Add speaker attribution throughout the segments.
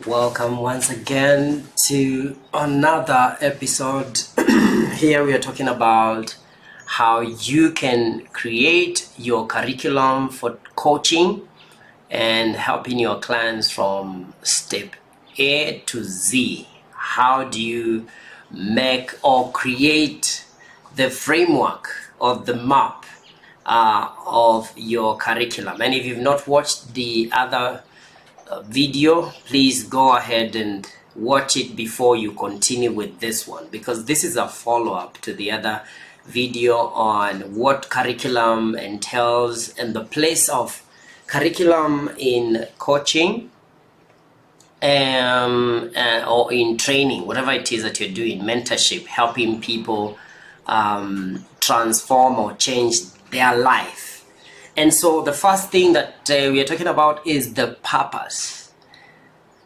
Speaker 1: Welcome once again to another episode. Here we are talking about how you can create your curriculum for coaching and helping your clients from step A to Z. How do you make or create the framework of the map of your curriculum? And if you've not watched the other video, please go ahead and watch it before you continue with this one, because this is a follow-up to the other video on what curriculum entails and the place of curriculum in coaching or in training, whatever it is that you're doing, mentorship, helping people transform or change their life. And so the first thing that we are talking about is the purpose.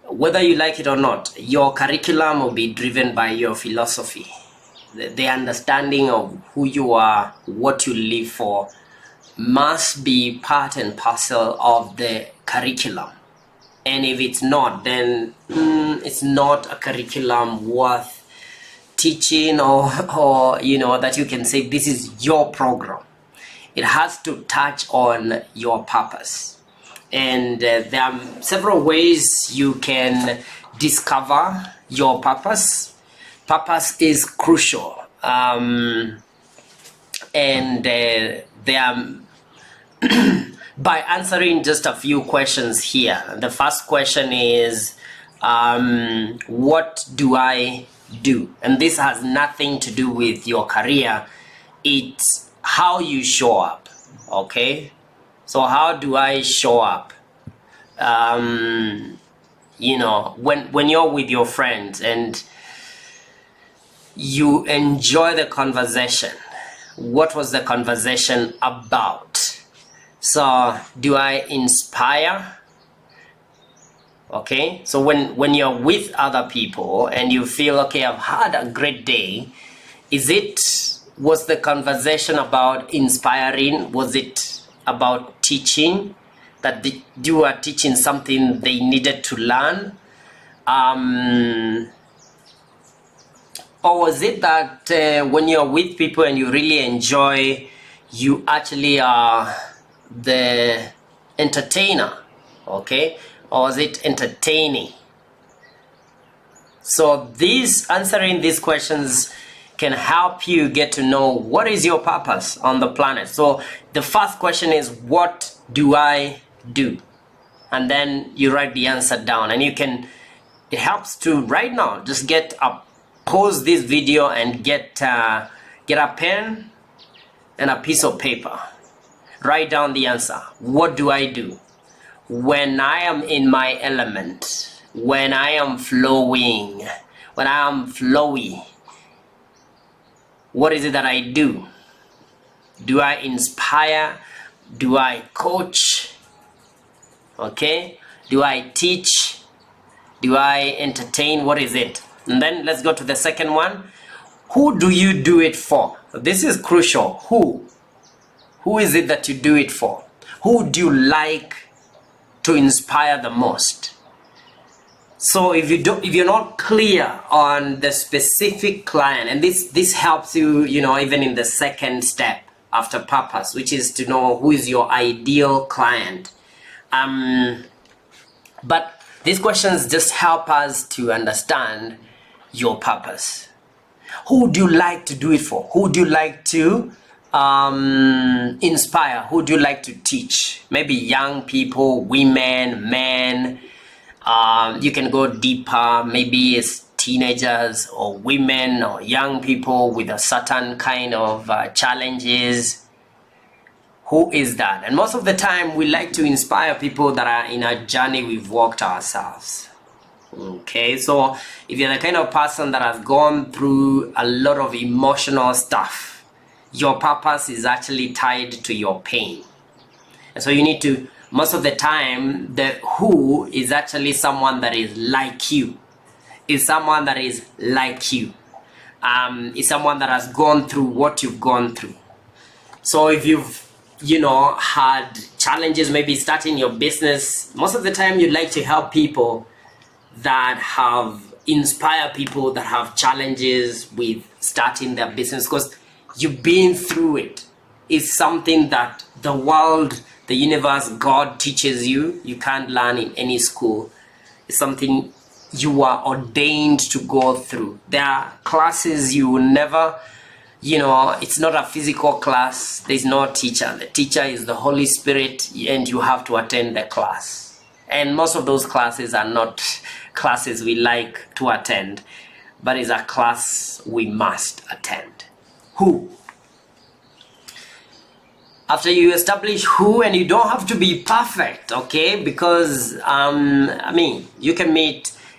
Speaker 1: Whether you like it or not, your curriculum will be driven by your philosophy. The understanding of who you are, what you live for, must be part and parcel of the curriculum. And if it's not, then it's not a curriculum worth teaching or that you can say this is your program. It has to touch on your purpose. And there are several ways you can discover your purpose. Purpose is crucial. And there are by answering just a few questions here. The first question is, what do I do? And this has nothing to do with your career. It's how you show up. Okay, so how do I show up? When you're with your friends and you enjoy the conversation, what was the conversation about? So do I inspire? Okay, so when you're with other people and you feel, okay, I've had a great day, was the conversation about inspiring? Was it about teaching, that you are teaching something they needed to learn? Or was it that when you're with people and you really enjoy, you actually are the entertainer? Okay, or was it entertaining? So answering these questions can help you get to know what is your purpose on the planet. So the first question is, what do I do? And then you write the answer down, and it helps to right now just pause this video and get a pen and a piece of paper. Write down the answer. What do I do when I am in my element, when I am flowing, when I am flowy? What is it that I do? Do I inspire? Do I coach? Okay? Do I teach? Do I entertain? What is it? And then let's go to the second one. Who do you do it for? This is crucial. Who? Who is it that you do it for? Who do you like to inspire the most? So if you're not clear on the specific client, and this helps you, even in the second step after purpose, which is to know who is your ideal client. But these questions just help us to understand your purpose. Who do you like to do it for? Who do you like to inspire? Who do you like to teach? Maybe young people, women, men. You can go deeper, maybe it's teenagers or women or young people with a certain kind of challenges. Who is that? And most of the time we like to inspire people that are in a journey we've walked ourselves. Okay, so if you're the kind of person that has gone through a lot of emotional stuff, your purpose is actually tied to your pain. And so you need to, most of the time, the who is actually someone that is like you. Is someone that is like you. Is someone that has gone through what you've gone through. So if you've had challenges, maybe starting your business, most of the time you like to help people that have inspired people that have challenges with starting their business, because you've been through it. It's something that the world, the universe, God teaches you. You can't learn in any school. It's something you are ordained to go through. There are classes you will never, it's not a physical class. There's no teacher. The teacher is the Holy Spirit, and you have to attend the class. And most of those classes are not classes we like to attend, but it's a class we must attend. Who? After you establish who, and you don't have to be perfect, okay? Because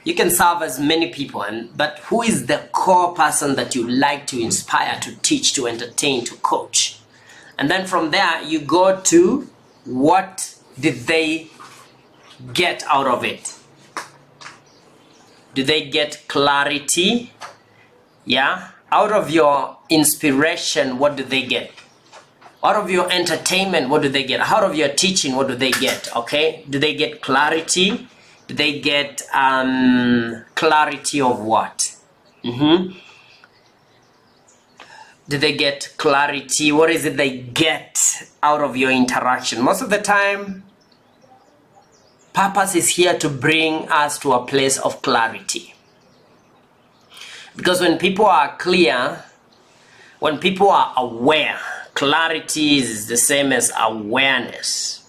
Speaker 1: you can serve as many people, but who is the core person that you like to inspire, to teach, to entertain, to coach? And then from there, you go to what did they get out of it? Do they get clarity? Yeah? Out of your inspiration, what do they get? Out of your entertainment, what do they get? Out of your teaching, what do they get? Okay? Do they get clarity? Do they get clarity of what? Do they get clarity? What is it they get out of your interaction? Most of the time, purpose is here to bring us to a place of clarity. Because when people are clear, when people are aware, clarity is the same as awareness.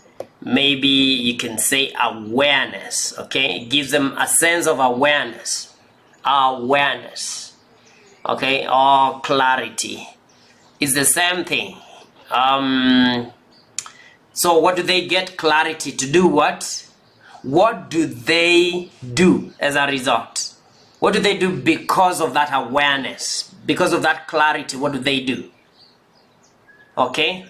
Speaker 1: Maybe you can say awareness, okay? It gives them a sense of awareness. Awareness, okay? Or clarity. It's the same thing. So what do they get clarity to do? What? What do they do as a result? What do they do because of that awareness? Because of that clarity, what do they do? Okay?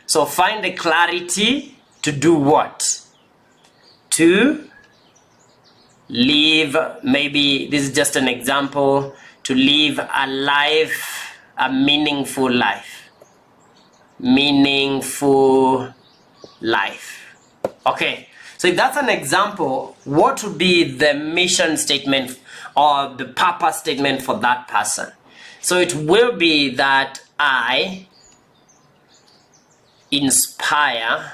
Speaker 1: So find the clarity to do what? To live, maybe this is just an example, to live a life, a meaningful life. Meaningful life. Okay? So if that's an example, what would be the mission statement or the purpose statement for that person? So it will be that I inspire,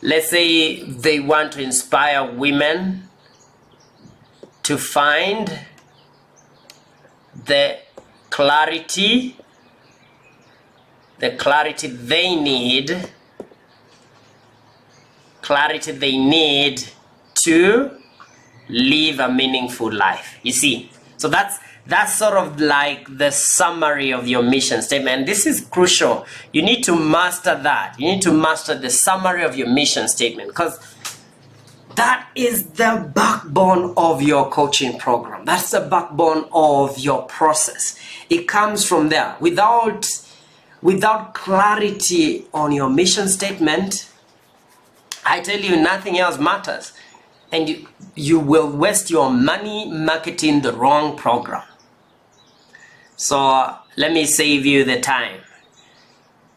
Speaker 1: let's say they want to inspire women to find the clarity they need to live a meaningful life. You see, so that's sort of like the summary of your mission statement. And this is crucial. You need to master that. You need to master the summary of your mission statement, because that is the backbone of your coaching program. That's the backbone of your process. It comes from there. Without clarity on your mission statement, I tell you, nothing else matters. And you will waste your money marketing the wrong program. So let me save you the time.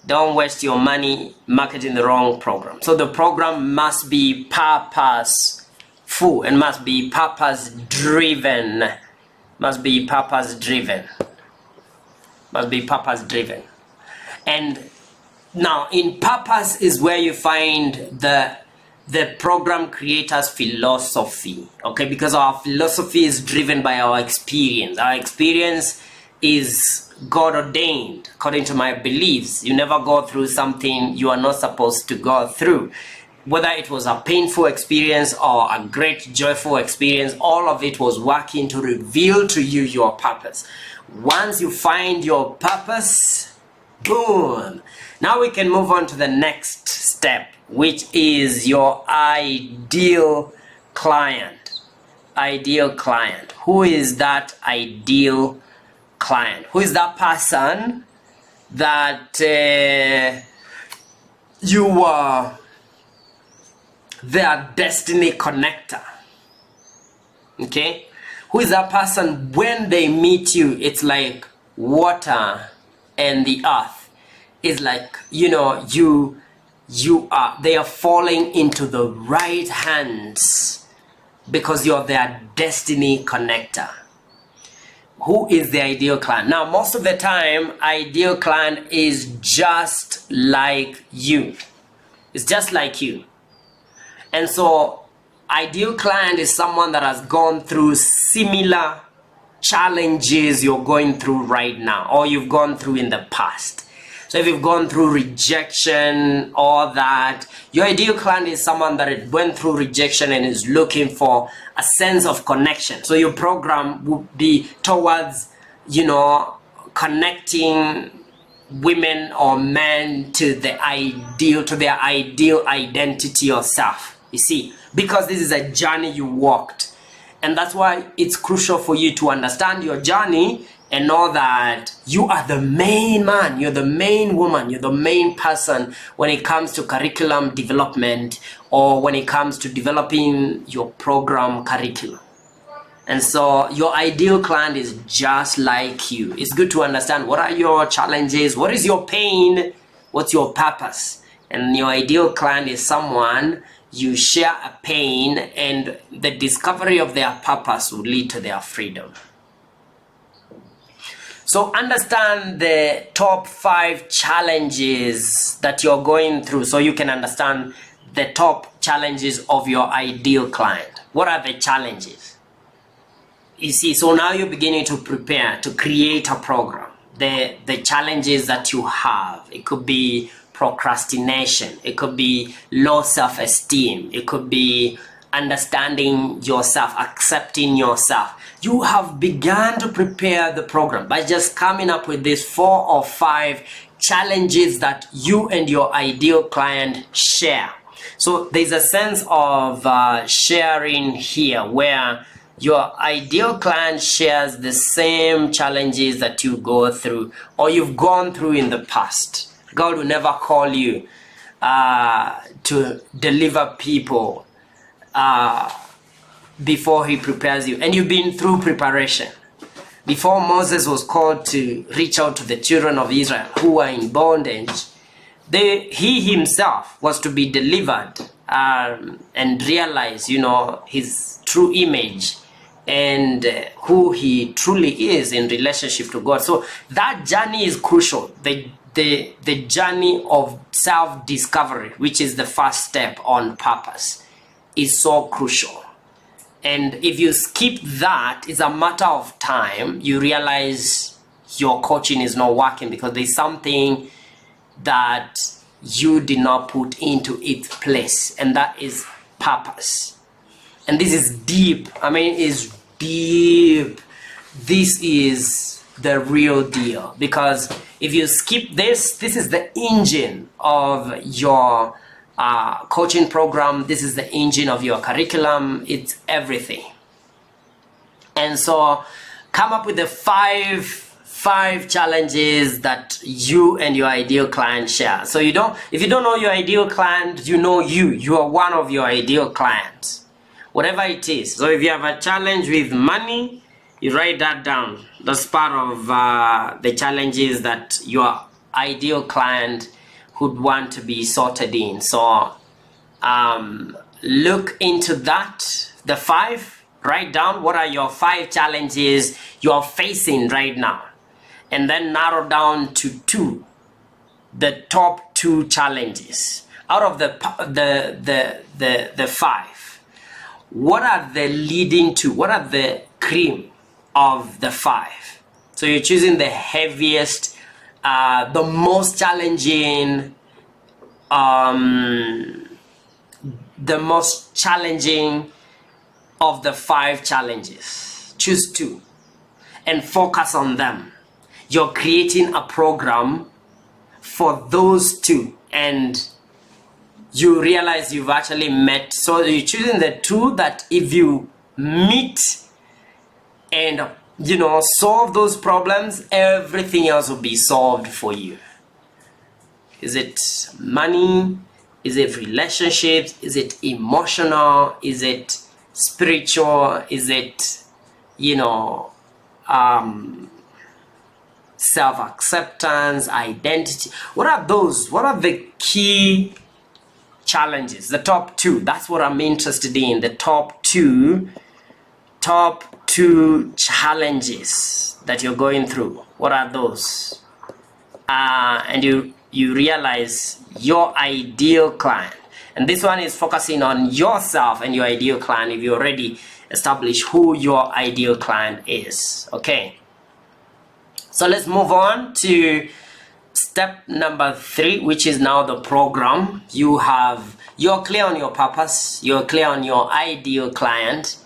Speaker 1: Don't waste your money marketing the wrong program. So the program must be purposeful and must be purpose driven. And now in purpose is where you find the program creator's philosophy, okay? Because our philosophy is driven by our experience. Our experience is God ordained according to my beliefs. You never go through something you are not supposed to go through. Whether it was a painful experience or a great joyful experience, all of it was working to reveal to you your purpose. Once you find your purpose, boom. Now we can move on to the next step, which is your ideal client. Ideal client. Who is that ideal client? Who is that person that you are their destiny connector? Okay? Who is that person when they meet you? It's like water and the earth. It's like, you they are falling into the right hands because you're their destiny connector. Who is the ideal client? Now, most of the time, ideal client is just like you. It's just like you. And so, ideal client is someone that has gone through similar challenges you're going through right now, or you've gone through in the past. So if you've gone through rejection, all that, your ideal client is someone that went through rejection and is looking for a sense of connection. So your program would be towards, connecting women or men to their ideal identity or self. You see, because this is a journey you walked. And that's why it's crucial for you to understand your journey and know that you are the main man, you're the main woman, you're the main person when it comes to curriculum development or when it comes to developing your program curriculum. And so your ideal client is just like you. It's good to understand what are your challenges, what is your pain, what's your purpose. And your ideal client is someone you share a pain, and the discovery of their purpose will lead to their freedom. So understand the top 5 challenges that you're going through so you can understand the top challenges of your ideal client. What are the challenges? You see, so now you're beginning to prepare to create a program. The challenges that you have, it could be procrastination, it could be low self-esteem, it could be understanding yourself, accepting yourself. You have begun to prepare the program by just coming up with these 4 or 5 challenges that you and your ideal client share. So there's a sense of sharing here where your ideal client shares the same challenges that you go through or you've gone through in the past. God will never call you to deliver people before he prepares you. And you've been through preparation. Before Moses was called to reach out to the children of Israel who were in bondage, he himself was to be delivered and realize, his true image and who he truly is in relationship to God. So that journey is crucial. The journey of self-discovery, which is the first step on purpose, is so crucial. And if you skip that, it's a matter of time. You realize your coaching is not working because there's something that you did not put into its place, and that is purpose. And this is deep. It's deep. This is the real deal, because if you skip this is the engine of your coaching program. This is the engine of your curriculum. It's everything. And so come up with the five challenges that you and your ideal client share. So if you don't know your ideal client, you are one of your ideal clients, whatever it is. So if you have a challenge with money, you write that down. That's part of the challenges that your ideal client would want to be sorted in. So look into that. The 5, write down what are your 5 challenges you're facing right now, and then narrow down to 2, the top 2 challenges out of the 5. What are the leading to? What are the cream of the 5? So you're choosing the heaviest, the most challenging, the most challenging of the 5 challenges. Choose 2 and focus on them. You're creating a program for those 2, and you realize you've actually met. So you're choosing the 2 that if you meet and solve those problems, everything else will be solved for you. Is it money? Is it relationships? Is it emotional? Is it spiritual? Is it self-acceptance, identity? What are those? What are the key challenges, the top two. That's what I'm interested in. The top two challenges that you're going through. What are those? And you realize your ideal client. And this one is focusing on yourself and your ideal client if you already establish who your ideal client is. Okay. So let's move on to step number 3, which is now the program. You're clear on your purpose, you're clear on your ideal client.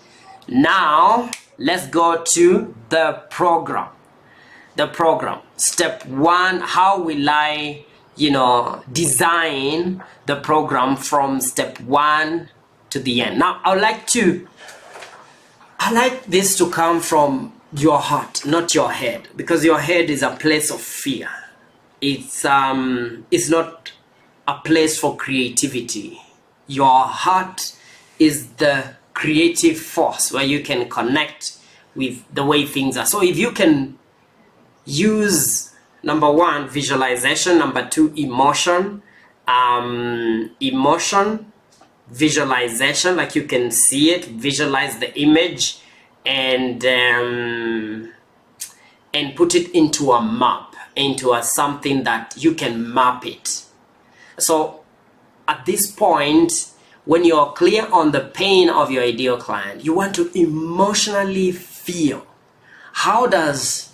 Speaker 1: Now let's go to the program. The program. Step 1, how will I, design the program from step 1 to the end. Now I like this to come from your heart, not your head, because your head is a place of fear. It's not a place for creativity. Your heart is the creative force where you can connect with the way things are. So if you can use number 1, visualization, number 2, emotion, visualization, like you can see it, visualize the image, and put it into a map, into something that you can map it. So at this point, when you're clear on the pain of your ideal client, you want to emotionally feel, how does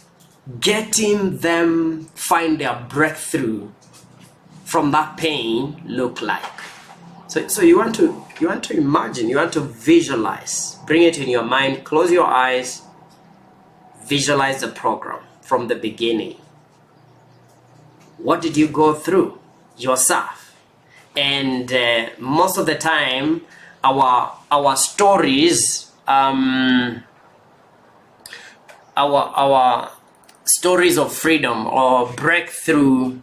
Speaker 1: getting them find their breakthrough from that pain look like? So you want to imagine, you want to visualize, bring it in your mind, close your eyes, visualize the program from the beginning. What did you go through yourself? And most of the time, our stories, our stories of freedom or breakthrough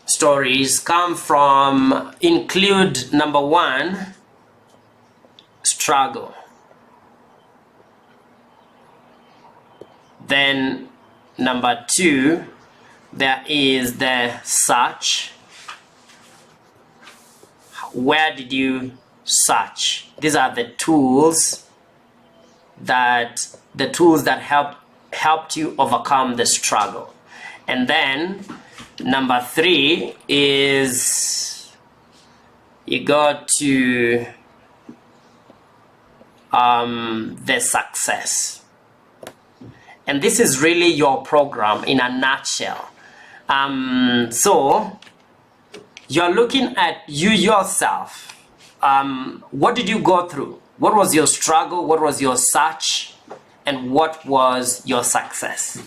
Speaker 1: stories come from, include number 1, struggle. Then number 2, there is the search. Where did you search? These are the tools that helped you overcome the struggle. And then number 3 is you go to the success. And this is really your program in a nutshell. So you're looking at you yourself. What did you go through? What was your struggle? What was your search? And what was your success?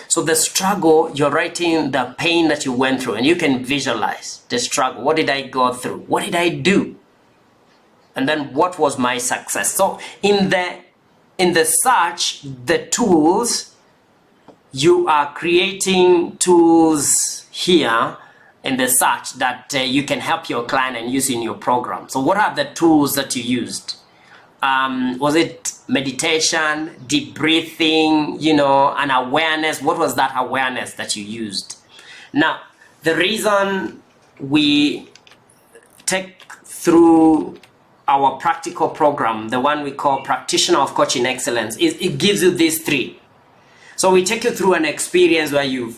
Speaker 1: So the struggle, you're writing the pain that you went through, and you can visualize the struggle. What did I go through? What did I do? And then what was my success? So in the search, the tools, you are creating tools here in the search that you can help your client and use in your program. So what are the tools that you used? Was it meditation, deep breathing, an awareness? What was that awareness that you used? Now, the reason we take through our practical program, the one we call Practitioner of Coaching Excellence, is it gives you these 3. So we take you through an experience where you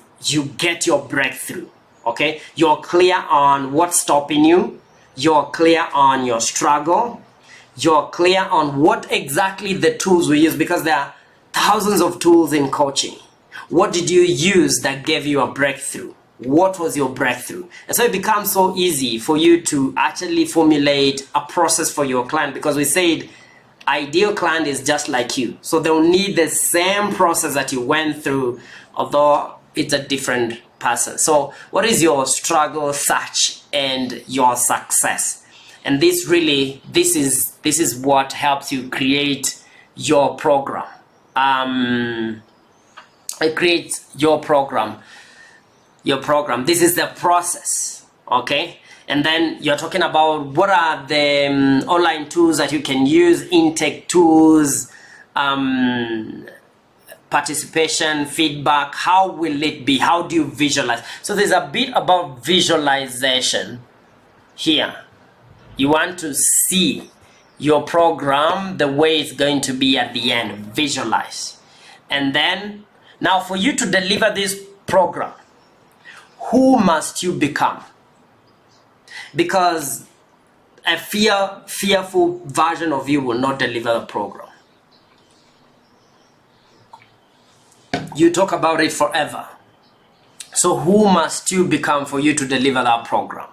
Speaker 1: get your breakthrough. Okay, you're clear on what's stopping you, you're clear on your struggle, you're clear on what exactly the tools we use, because there are thousands of tools in coaching. What did you use that gave you a breakthrough? What was your breakthrough? And so it becomes so easy for you to actually formulate a process for your client, because we said ideal client is just like you. So they'll need the same process that you went through, although it's a different person. So what is your struggle, search, and your success? And this is what helps you create your program. It creates your program. This is the process, okay? And then you're talking about what are the online tools that you can use, intake tools, participation, feedback. How will it be? How do you visualize? So there's a bit about visualization here. You want to see your program the way it's going to be at the end. Visualize. And then, now for you to deliver this program, who must you become? Because a fearful version of you will not deliver the program. You talk about it forever. So who must you become for you to deliver that program?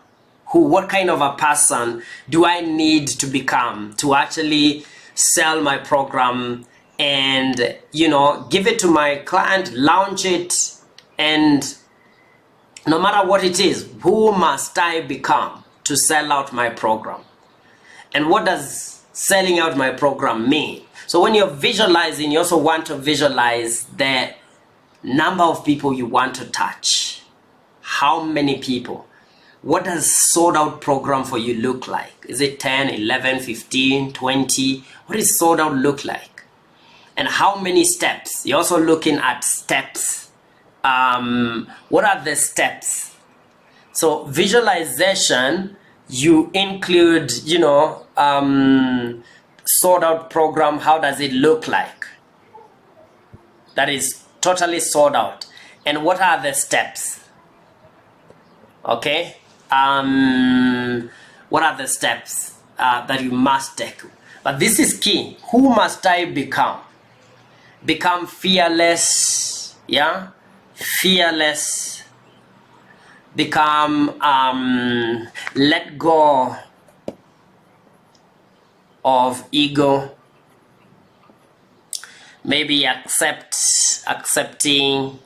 Speaker 1: What kind of a person do I need to become to actually sell my program and, you know, give it to my client, launch it, and no matter what it is, who must I become to sell out my program? And what does selling out my program mean? So when you're visualizing, you also want to visualize the number of people you want to touch. How many people? What does sold out program for you look like? Is it 10, 11, 15, 20? What does sold out look like? And how many steps? You're also looking at steps. What are the steps? So visualization, you include, you know, sold out program. How does it look like? That is totally sold out. And what are the steps? Okay. What are the steps that you must take? But this is key. Who must I become? Become fearless. Yeah. Fearless. Become let go of ego. Maybe accepting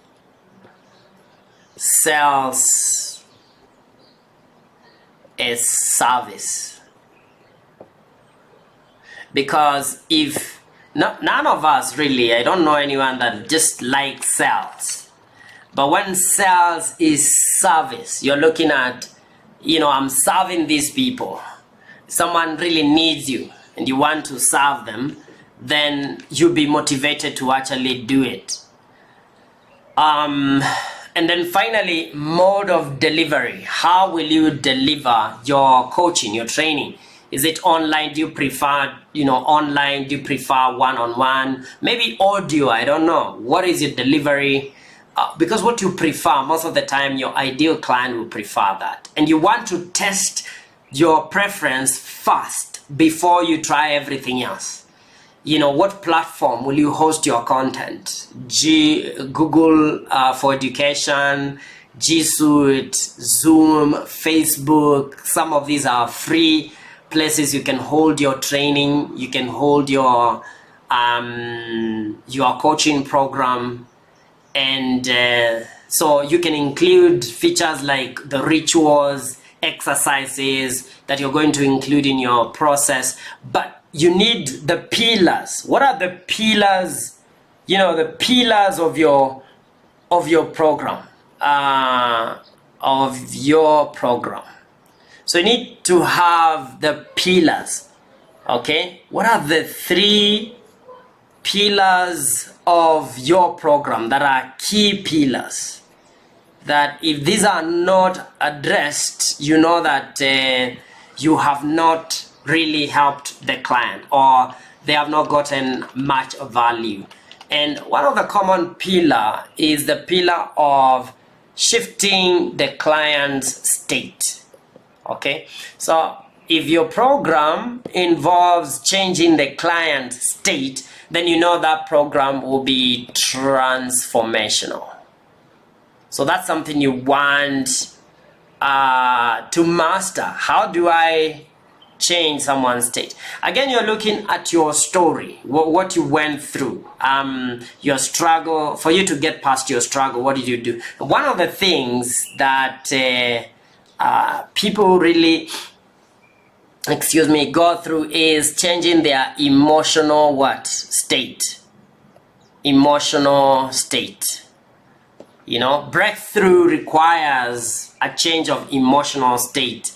Speaker 1: sales as service. Because if none of us really, I don't know anyone that just likes sales. But when sales is service, you're looking at, you know, I'm serving these people. Someone really needs you and you want to serve them, then you'll be motivated to actually do it. And then finally, mode of delivery. How will you deliver your coaching, your training? Is it online? Do you prefer, you know, online? Do you prefer one-on-one? Maybe audio, I don't know. What is your delivery? Because what you prefer, most of the time, your ideal client will prefer that. And you want to test your preference first before you try everything else. You know, what platform will you host your content? Google for education, G Suite, Zoom, Facebook. Some of these are free places you can hold your training. You can hold your coaching program. And so you can include features like the rituals, exercises that you're going to include in your process. But you need the pillars. What are the pillars? You know, the pillars of your program. So you need to have the pillars. Okay. What are the 3 pillars of your program that are key pillars? That if these are not addressed, you know that you have not really helped the client, or they have not gotten much value. And one of the common pillar is the pillar of shifting the client's state. Okay, so if your program involves changing the client's state, then you know that program will be transformational. So that's something you want to master. How do I change someone's state? Again, you're looking at your story, what you went through, your struggle. For you to get past your struggle, what did you do? One of the things that people really go through is changing their emotional state. Emotional state. You know, breakthrough requires a change of emotional state.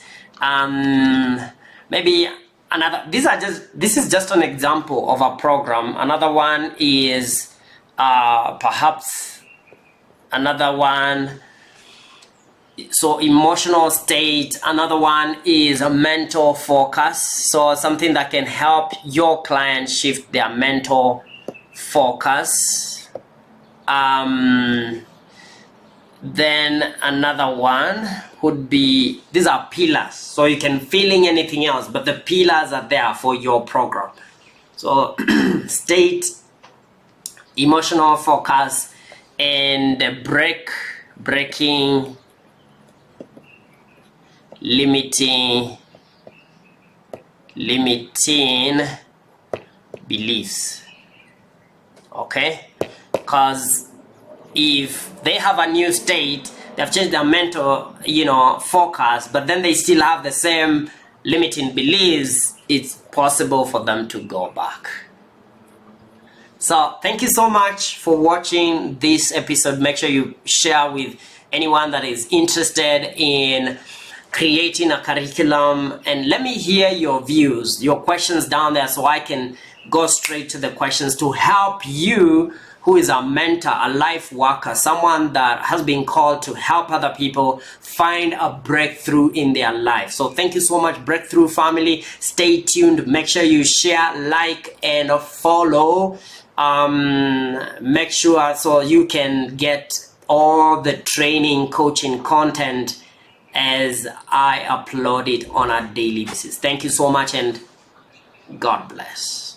Speaker 1: Maybe another, this is just an example of a program. Another one is perhaps another one. So emotional state. Another one is a mental focus. So something that can help your client shift their mental focus. Then another one would be, these are pillars. So you can fill in anything else, but the pillars are there for your program. So state, emotional focus, and breaking, limiting beliefs. Okay, because if they have a new state, they've changed their mental, focus, but then they still have the same limiting beliefs, it's possible for them to go back. So thank you so much for watching this episode. Make sure you share with anyone that is interested in creating a curriculum, and let me hear your views, your questions down there, so I can go straight to the questions to help you, who is a mentor, a life worker, someone that has been called to help other people find a breakthrough in their life. So thank you so much, Breakthrough family. Stay tuned. Make sure you share, like, and follow. Make sure so you can get all the training, coaching content as I upload it on a daily basis. Thank you so much, and God bless.